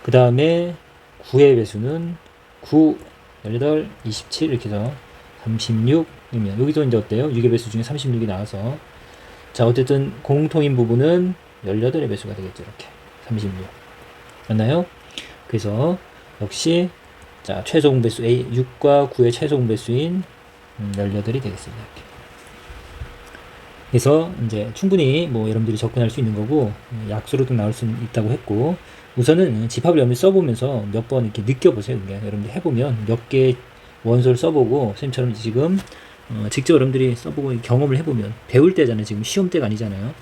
그 다음에 9의 배수는 9, 18, 27 이렇게 해서 36이면 여기서 이제 어때요? 6의 배수 중에 36이 나와서, 자, 어쨌든 공통인 부분은 18의 배수가 되겠죠. 이렇게 36 맞나요? 그래서 역시 자, 최소 공배수 A 6과 9의 최소 공배수인 18이 되겠습니다. 이렇게. 그래서 이제 충분히 뭐 여러분들이 접근할 수 있는 거고, 약수로도 나올 수 있다고 했고, 우선은 집합을 여러분들 써보면서 몇 번 이렇게 느껴보세요. 그러니까 여러분들 해보면 몇 개 원소를 써보고, 선생님처럼 지금 직접 여러분들이 써보고 경험을 해보면, 배울 때잖아요. 지금 시험 때가 아니잖아요.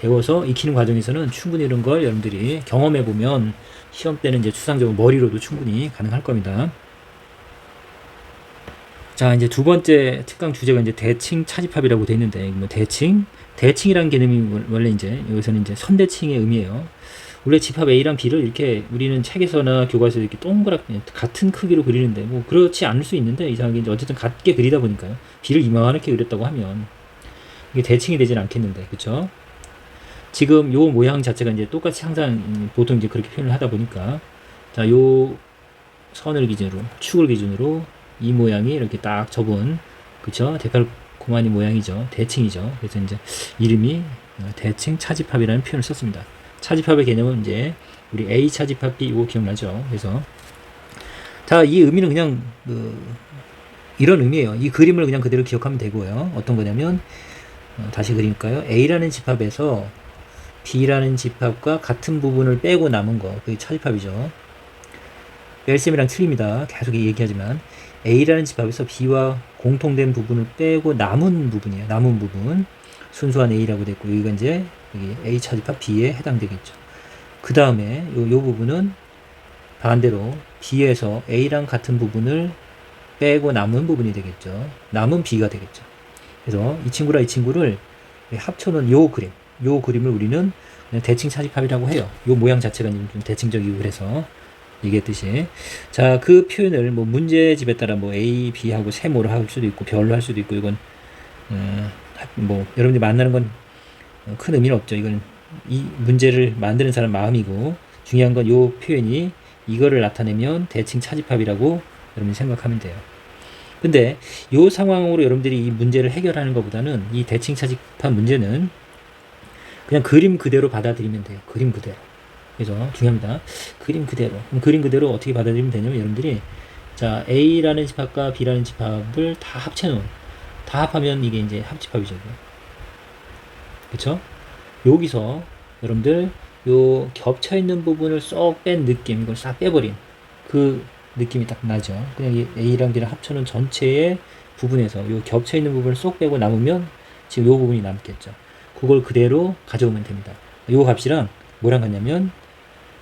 배워서 익히는 과정에서는 충분히 이런 걸 여러분들이 경험해보면 시험 때는 이제 추상적으로 머리로도 충분히 가능할 겁니다. 자, 이제 두 번째 특강 주제가 이제 대칭 차집합이라고 돼 있는데, 뭐 대칭이라는 개념이 원래 이제 여기서는 이제 선대칭의 의미예요. 원래 집합 A랑 B를 이렇게 우리는 책에서나 교과서에서 이렇게 동그랗게 같은 크기로 그리는데, 뭐 그렇지 않을 수 있는데, 이상하게 이제 어쨌든 같게 그리다 보니까요. B를 이만하게 그렸다고 하면 이게 대칭이 되진 않겠는데, 그쵸? 지금 요 모양 자체가 이제 똑같이 항상 보통 이제 그렇게 표현을 하다 보니까, 자, 요 선을 기준으로, 축을 기준으로 이 모양이 이렇게 딱 접은, 그쵸? 데칼코마니 모양이죠. 대칭이죠. 그래서 이제 이름이 대칭 차집합이라는 표현을 썼습니다. 차집합의 개념은 이제 우리 A 차집합 B 이거 기억나죠? 그래서 자, 이 의미는 그냥 이런 의미예요. 이 그림을 그냥 그대로 기억하면 되고요. 어떤 거냐면 다시 그릴까요? A라는 집합에서 B라는 집합과 같은 부분을 빼고 남은 거, 그게 차집합이죠. 벨셈이랑 틀립니다. 계속 얘기하지만 A라는 집합에서 B와 공통된 부분을 빼고 남은 부분이에요. 남은 부분 순수한 A라고 됐고, 여기가 이제 여기 A 차집합 B에 해당되겠죠. 그 다음에 요 부분은 반대로 B에서 A랑 같은 부분을 빼고 남은 부분이 되겠죠. 남은 B가 되겠죠. 그래서 이 친구랑 이 친구를 합쳐놓은 요 그림을 우리는 그냥 대칭 차집합이라고 해요. 요 모양 자체가 좀 대칭적이고, 그래서 얘기했듯이. 자, 그 표현을 뭐 문제집에 따라 뭐 A, B하고 세모로 할 수도 있고 별로 할 수도 있고, 이건 뭐 여러분들이 만나는 건 큰 의미는 없죠. 이건 이 문제를 만드는 사람 마음이고, 중요한 건 요 표현이 이거를 나타내면 대칭 차집합이라고 여러분이 생각하면 돼요. 근데 요 상황으로 여러분들이 이 문제를 해결하는 것보다는 이 대칭 차집합 문제는 그냥 그림 그대로 받아들이면 돼요. 그림 그대로. 그래서 중요합니다. 그림 그대로. 그럼 그림 그대로 어떻게 받아들이면 되냐면, 여러분들이 자, A라는 집합과 B라는 집합을 다 합하면 이게 이제 합집합이죠. 그쵸? 여기서 여러분들 요 겹쳐 있는 부분을 쏙 뺀 느낌, 이걸 싹 빼버린 그 느낌이 딱 나죠. 그냥 이 A랑 B랑 합쳐놓은 전체의 부분에서 요 겹쳐 있는 부분을 쏙 빼고 남으면 지금 요 부분이 남겠죠. 그걸 그대로 가져오면 됩니다. 요 값이랑 뭐랑 같냐면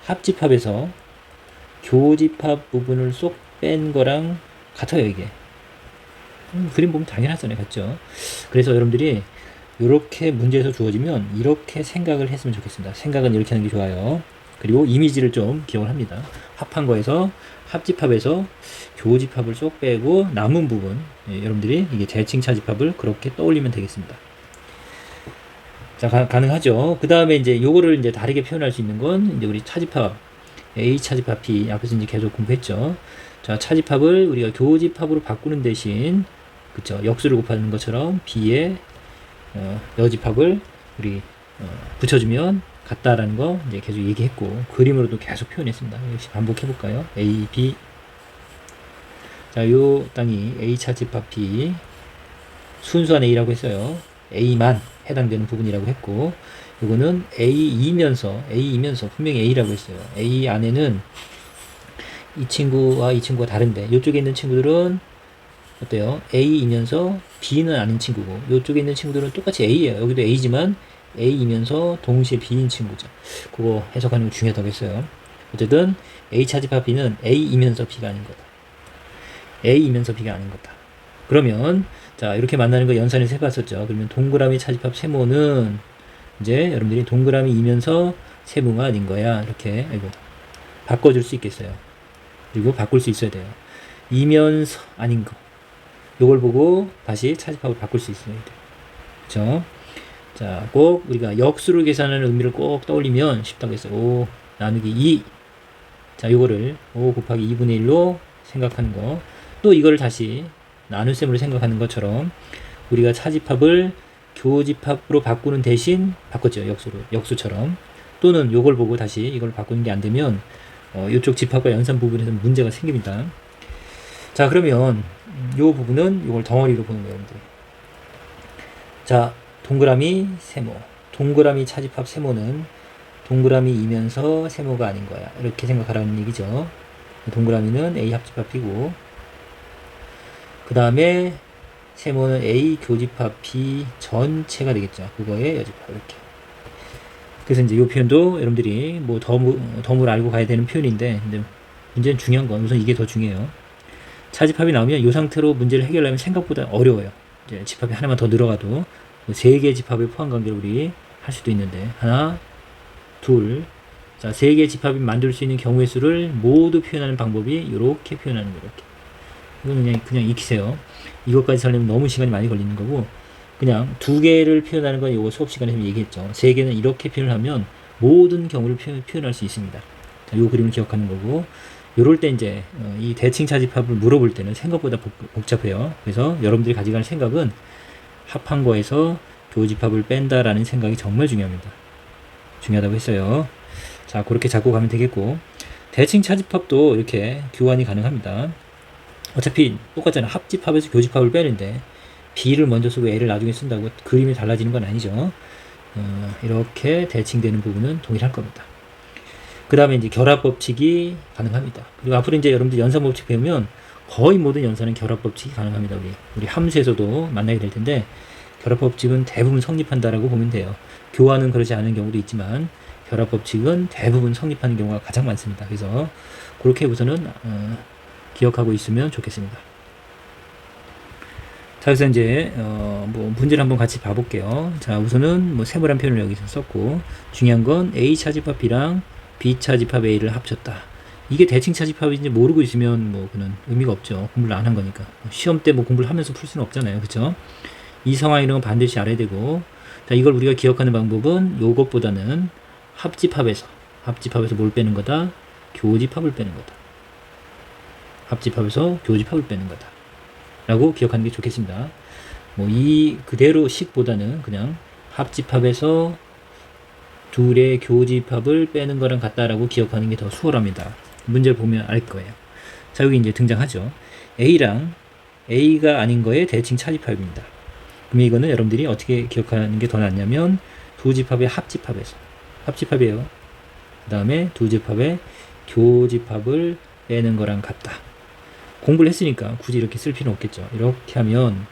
합집합에서 교집합 부분을 쏙 뺀 거랑 같아요, 이게. 그림 보면 당연하잖아요, 같죠? 그래서 여러분들이 이렇게 문제에서 주어지면 이렇게 생각을 했으면 좋겠습니다. 생각은 이렇게 하는 게 좋아요. 그리고 이미지를 좀 기억을 합니다. 합한 거에서 합집합에서 교집합을 쏙 빼고 남은 부분, 여러분들이 이게 대칭 차집합을 그렇게 떠올리면 되겠습니다. 자, 가능하죠. 그 다음에 이제 요거를 이제 다르게 표현할 수 있는 건 이제 우리 차집합 A 차집합 B 앞에서 이제 계속 공부했죠. 자, 차집합을 우리가 교집합으로 바꾸는 대신, 그쵸, 역수를 곱하는 것처럼 B의 여집합을 우리 붙여주면 같다라는 거 이제 계속 얘기했고, 그림으로도 계속 표현했습니다. 역시 반복해 볼까요? A, B. 자, 요 땅이 A 차집합 B, 순수한 A라고 했어요. A만 해당되는 부분이라고 했고, 이거는 A이면서 분명히 A라고 했어요. A 안에는 이 친구와 이 친구가 다른데, 이쪽에 있는 친구들은 어때요? A이면서 B는 아닌 친구고, 이쪽에 있는 친구들은 똑같이 A예요. 여기도 A지만 A이면서 동시에 B인 친구죠. 그거 해석하는 게 중요하다고 했어요. 어쨌든 A 차집합 B는 A이면서 B가 아닌 거다. A이면서 B가 아닌 거다. 그러면 자, 이렇게 만나는 거 연산에서 해봤었죠. 그러면 동그라미 차집합 세모는 이제 여러분들이 동그라미이면서 세모가 아닌 거야. 이렇게 바꿔줄 수 있겠어요. 그리고 바꿀 수 있어야 돼요. 이면서 아닌 거. 요걸 보고 다시 차집합을 바꿀 수 있어야 돼요. 그쵸? 자, 꼭 우리가 역수를 계산하는 의미를 꼭 떠올리면 쉽다고 했어요. 5 나누기 2. 자, 요거를 5 곱하기 2분의 1로 생각하는 거. 또 이거를 다시 나눗셈으로 생각하는 것처럼 우리가 차집합을 교집합으로 바꾸는 대신 바꿨죠. 역수처럼. 또는 요걸 보고 다시 이걸 바꾸는 게 안 되면 이쪽 집합과 연산 부분에서 문제가 생깁니다. 자, 그러면 요 부분은 요걸 덩어리로 보는 거예요, 여러분들. 자, 동그라미 세모. 동그라미 차집합 세모는 동그라미이면서 세모가 아닌 거야. 이렇게 생각하라는 얘기죠. 동그라미는 A 합집합 B고, 그 다음에 세모는 A 교집합 B 전체가 되겠죠. 그거의 여집합, 이렇게. 그래서 이제 이 표현도 여러분들이 뭐 덤을 알고 가야 되는 표현인데, 근데 문제는 중요한 건 우선 이게 더 중요해요. 차집합이 나오면 이 상태로 문제를 해결하면 생각보다 어려워요. 이제 집합이 하나만 더 늘어가도 뭐 3개의 집합을 포함 관계로 우리 할 수도 있는데 하나, 둘, 자 3개의 집합이 만들 수 있는 경우의 수를 모두 표현하는 방법이 이렇게 표현하는 거예요. 이렇게. 이거는 그냥 익히세요. 이것까지 설명하면 너무 시간이 많이 걸리는 거고 그냥 2개를 표현하는 건 이거 수업 시간에 얘기했죠. 3개는 이렇게 표현을 하면 모든 경우를 표현할 수 있습니다. 자, 이 그림을 기억하는 거고 요럴 때 이제 이 대칭 차집합을 물어볼 때는 생각보다 복잡해요. 그래서 여러분들이 가져가는 생각은 합한 거에서 교집합을 뺀다라는 생각이 정말 중요합니다. 중요하다고 했어요. 자, 그렇게 잡고 가면 되겠고 대칭 차집합도 이렇게 교환이 가능합니다. 어차피 똑같잖아. 합집합에서 교집합을 빼는데 B를 먼저 쓰고 A를 나중에 쓴다고 그림이 달라지는 건 아니죠. 이렇게 대칭되는 부분은 동일할 겁니다. 그 다음에 이제 결합법칙이 가능합니다. 그리고 앞으로 이제 여러분들 연산법칙 배우면 거의 모든 연산은 결합법칙이 가능합니다. 우리 함수에서도 만나게 될 텐데 결합법칙은 대부분 성립한다라고 보면 돼요. 교환은 그러지 않은 경우도 있지만 결합법칙은 대부분 성립하는 경우가 가장 많습니다. 그래서 그렇게 우선은 기억하고 있으면 좋겠습니다. 자, 그래서 이제 뭐 문제를 한번 같이 봐볼게요. 자, 우선은 뭐 세모란 표현을 여기서 썼고 중요한 건 A 차집합 B랑 B 차집합 A를 합쳤다. 이게 대칭 차집합인지 모르고 있으면 뭐 그는 의미가 없죠. 공부를 안 한 거니까. 시험 때 뭐 공부를 하면서 풀 수는 없잖아요. 그렇죠? 이 상황 이런 건 반드시 알아야 되고 자, 이걸 우리가 기억하는 방법은 요것보다는 합집합에서 뭘 빼는 거다? 교집합을 빼는 거다. 합집합에서 교집합을 빼는 거다. 라고 기억하는 게 좋겠습니다. 뭐 이 그대로 식보다는 그냥 합집합에서 둘의 교집합을 빼는 거랑 같다라고 기억하는 게 더 수월합니다. 문제를 보면 알 거예요. 자, 여기 이제 등장하죠. A랑 A가 아닌 거의 대칭 차집합입니다. 그럼 이거는 여러분들이 어떻게 기억하는 게 더 낫냐면 두 집합의 합집합이에요. 그 다음에 두 집합의 교집합을 빼는 거랑 같다. 공부를 했으니까 굳이 이렇게 쓸 필요는 없겠죠. 이렇게 하면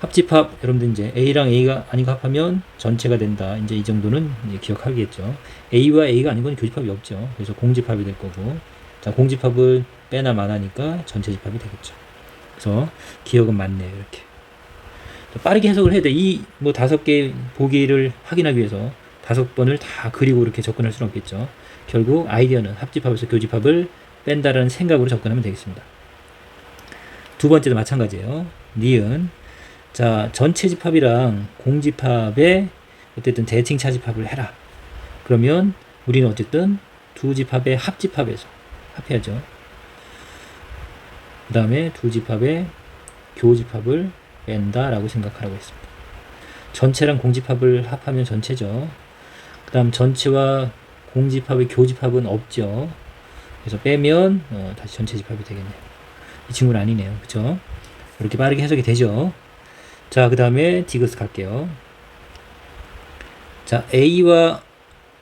합집합 여러분들 이제 A랑 A가 아닌 거 합하면 전체가 된다. 이제 이 정도는 이제 기억하겠죠. A와 A가 아닌 건 교집합이 없죠. 그래서 공집합이 될 거고 자, 공집합을 빼나 마나니까 전체 집합이 되겠죠. 그래서 기억은 맞네요. 이렇게 빠르게 해석을 해야 돼. 이 뭐 5개 보기를 확인하기 위해서 5번을 다 그리고 이렇게 접근할 수는 없겠죠. 결국 아이디어는 합집합에서 교집합을 뺀다라는 생각으로 접근하면 되겠습니다. 두 번째도 마찬가지예요. 니은 자, 전체 집합이랑 공집합의 어쨌든 대칭 차집합을 해라. 그러면 우리는 어쨌든 두 집합의 합집합에서 합해야죠. 그 다음에 두 집합의 교집합을 뺀다라고 생각하라고 했습니다. 전체랑 공집합을 합하면 전체죠. 그 다음 전체와 공집합의 교집합은 없죠. 그래서 빼면 다시 전체 집합이 되겠네요. 이 친구는 아니네요. 그쵸? 이렇게 빠르게 해석이 되죠. 자, 그 다음에 디귿 갈게요. 자, A와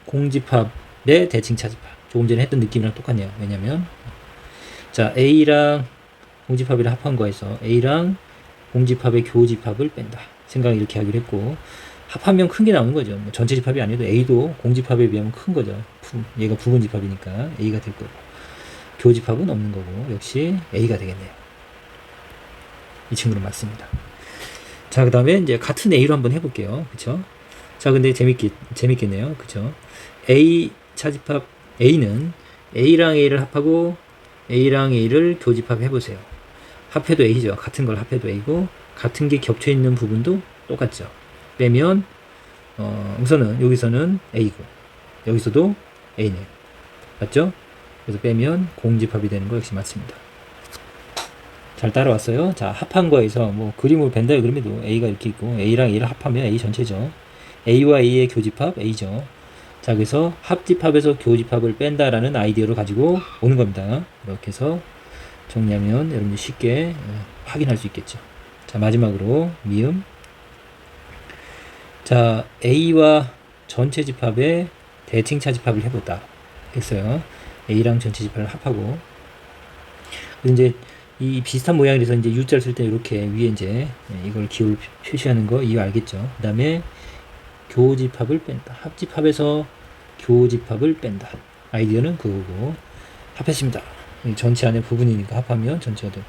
공집합의 대칭 차집합. 조금 전에 했던 느낌이랑 똑같네요. 왜냐면 자, A랑 공집합이랑 합한 거에서 A랑 공집합의 교집합을 뺀다. 생각 이렇게 하기로 했고 합하면 큰 게 나오는 거죠. 뭐 전체 집합이 아니어도 A도 공집합에 비하면 큰 거죠. 얘가 부분 집합이니까 A가 될 거고 교집합은 없는 거고 역시 A가 되겠네요. 이 친구는 맞습니다. 자, 그 다음에 이제 같은 A로 한번 해볼게요. 그쵸? 자, 근데 재밌겠네요. 그쵸? A 차집합 A는 A랑 A를 합하고 A랑 A를 교집합 해보세요. 합해도 A죠. 같은 걸 합해도 A고 같은 게 겹쳐 있는 부분도 똑같죠. 빼면 우선은 여기서는 A고 여기서도 A네요. 맞죠? 그래서 빼면 공집합이 되는 거 역시 맞습니다. 잘 따라왔어요. 자, 합한 거에서 뭐 그림을 벤다 그림에도 A가 이렇게 있고 A랑 A를 합하면 A 전체죠. A와 A의 교집합 A죠. 자, 그래서 합집합에서 교집합을 뺀다라는 아이디어를 가지고 오는 겁니다. 이렇게 해서 정리하면 여러분들 쉽게 확인할 수 있겠죠. 자, 마지막으로 미음. 자, A와 전체 집합의 대칭 차집합을 해보다 했어요. A랑 전체 집합을 합하고 이제 이 비슷한 모양이라서 이제 U자를 쓸 때 이렇게 위에 이제 이걸 기호를 표시하는 거 이거 알겠죠? 그 다음에 교집합을 뺀다. 합집합에서 교집합을 뺀다. 아이디어는 그거고 합했습니다. 전체 안에 부분이니까 합하면 전체가 되고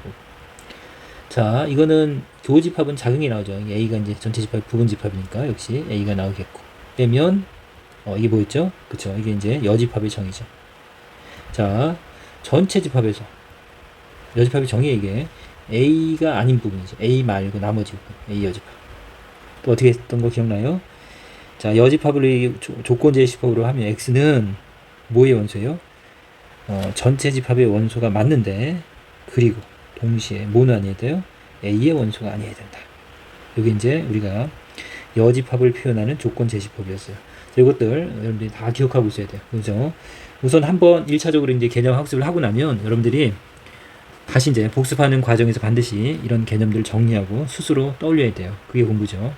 자, 이거는 교집합은 작용이 나오죠. A가 이제 전체 집합 부분 집합이니까 역시 A가 나오겠고. 빼면 이게 뭐였죠? 그쵸. 이게 이제 여집합의 정의죠. 자, 전체 집합에서 여집합의 정의 이게 A가 아닌 부분이죠. A 말고 나머지 부분. A 여집합. 또 어떻게 했던 거 기억나요? 자, 여집합을 조건 제시법으로 하면 X는 뭐의 원소예요? 전체 집합의 원소가 맞는데 그리고 동시에 뭐는 아니어야 돼요? A의 원소가 아니어야 된다. 여기 이제 우리가 여집합을 표현하는 조건 제시법이었어요. 이것들 여러분들이 다 기억하고 있어야 돼요. 그죠? 우선 한번 1차적으로 이제 개념 학습을 하고 나면 여러분들이 다시 이제 복습하는 과정에서 반드시 이런 개념들을 정리하고 스스로 떠올려야 돼요. 그게 공부죠.